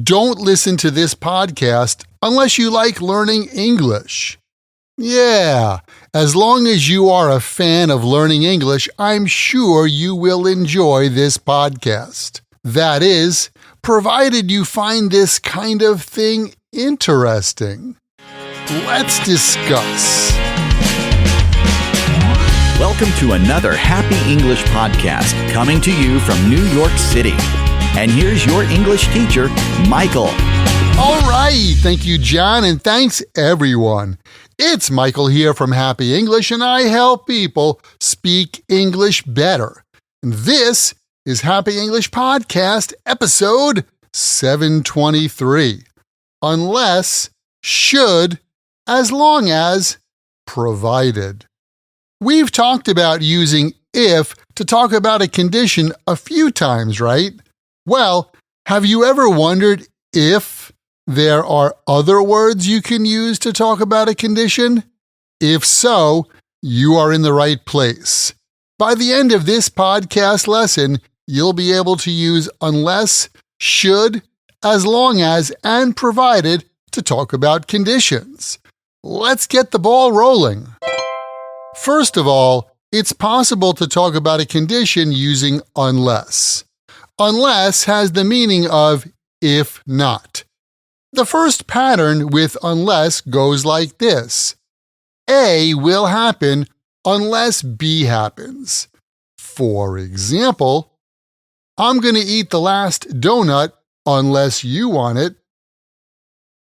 Don't listen to this podcast unless you like learning English. Yeah, as long as you are a fan of learning English, I'm sure you will enjoy this podcast. That is, provided you find this kind of thing interesting. Let's discuss. Welcome to another Happy English podcast coming to you from New York City. And here's your English teacher, Michael. All right, thank you, John, and thanks, everyone. It's Michael here from Happy English, and I help people speak English better. And this is Happy English Podcast, episode 723. Unless, should, as long as, provided. We've talked about using if to talk about a condition a few times, right? Well, have you ever wondered if there are other words you can use to talk about a condition? If so, you are in the right place. By the end of this podcast lesson, you'll be able to use unless, should, as long as, and provided to talk about conditions. Let's get the ball rolling. First of all, it's possible to talk about a condition using unless. Unless has the meaning of if not. The first pattern with unless goes like this. A will happen unless B happens. For example, I'm going to eat the last donut unless you want it.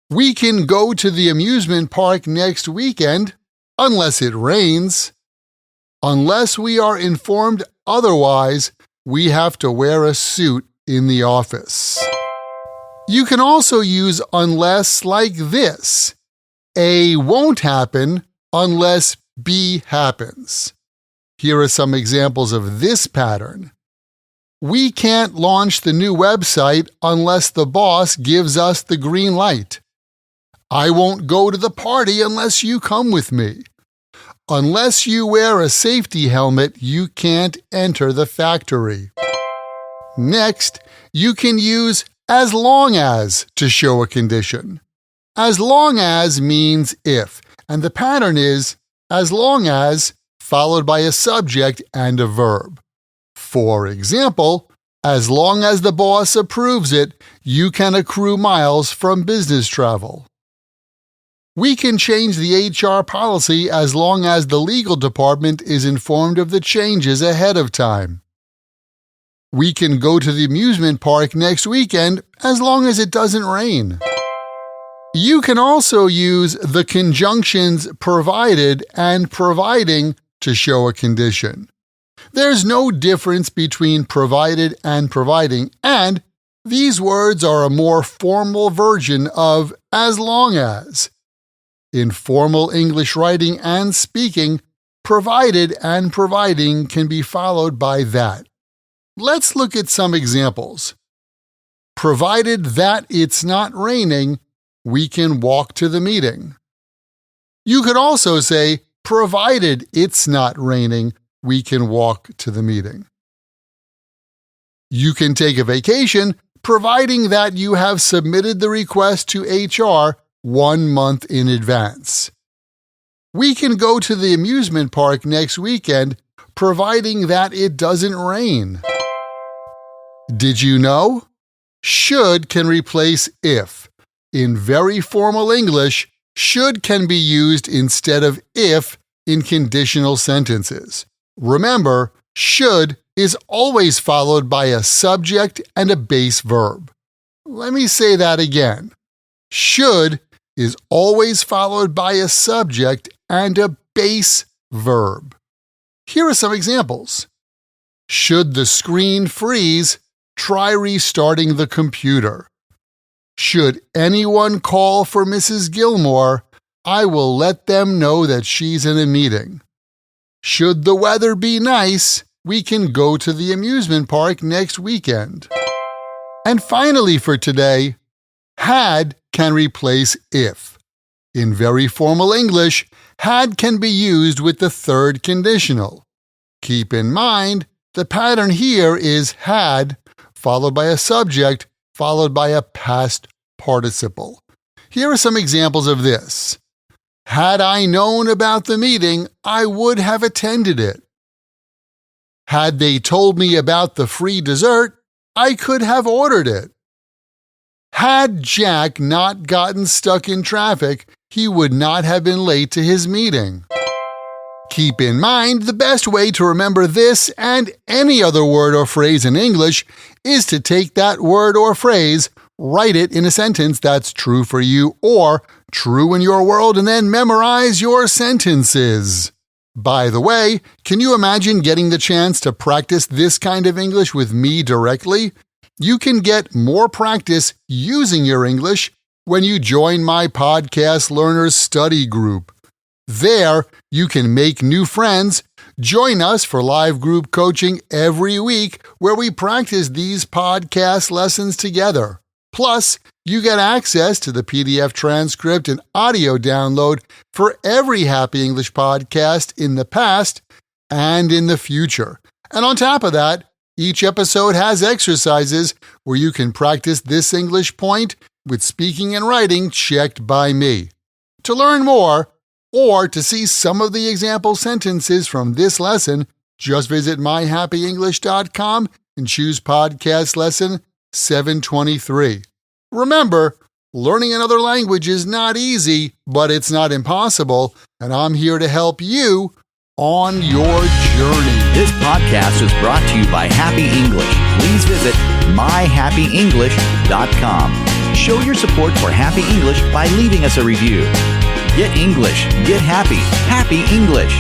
We can go to the amusement park next weekend unless it rains. Unless we are informed otherwise, we have to wear a suit in the office. You can also use unless like this. A won't happen unless B happens. Here are some examples of this pattern. We can't launch the new website unless the boss gives us the green light. I won't go to the party unless you come with me. Unless you wear a safety helmet, you can't enter the factory. Next, you can use as long as to show a condition. As long as means if, and the pattern is as long as followed by a subject and a verb. For example, as long as the boss approves it, you can accrue miles from business travel. We can change the HR policy as long as the legal department is informed of the changes ahead of time. We can go to the amusement park next weekend as long as it doesn't rain. You can also use the conjunctions provided and providing to show a condition. There's no difference between provided and providing, and these words are a more formal version of as long as. In formal English writing and speaking, provided and providing can be followed by that. Let's look at some examples. Provided that it's not raining, we can walk to the meeting. You could also say, provided it's not raining, we can walk to the meeting. You can take a vacation, providing that you have submitted the request to HR 1 month in advance. We can go to the amusement park next weekend, providing that it doesn't rain. Did you know? Should can replace if. In very formal English, should can be used instead of if in conditional sentences. Remember, should is always followed by a subject and a base verb. Let me say that again. Should is always followed by a subject and a base verb. Here are some examples. Should the screen freeze, try restarting the computer. Should anyone call for Mrs. Gilmore, I will let them know that she's in a meeting. Should the weather be nice, we can go to the amusement park next weekend. And finally for today, had can replace if. In very formal English, had can be used with the third conditional. Keep in mind, the pattern here is had, followed by a subject, followed by a past participle. Here are some examples of this. Had I known about the meeting, I would have attended it. Had they told me about the free dessert, I could have ordered it. Had Jack not gotten stuck in traffic, he would not have been late to his meeting. Keep in mind, the best way to remember this and any other word or phrase in English is to take that word or phrase, write it in a sentence that's true for you or true in your world, and then memorize your sentences. By the way, can you imagine getting the chance to practice this kind of English with me directly? You can get more practice using your English when you join my Podcast Learners Study Group. There, you can make new friends, join us for live group coaching every week where we practice these podcast lessons together. Plus, you get access to the PDF transcript and audio download for every Happy English podcast in the past and in the future. And on top of that, each episode has exercises where you can practice this English point with speaking and writing checked by me. To learn more, or to see some of the example sentences from this lesson, just visit myhappyenglish.com and choose Podcast Lesson 723. Remember, learning another language is not easy, but it's not impossible, and I'm here to help you on your journey. This podcast is brought to you by Happy English. Please visit myhappyenglish.com. Show your support for Happy English by leaving us a review. Get English, get happy, Happy English.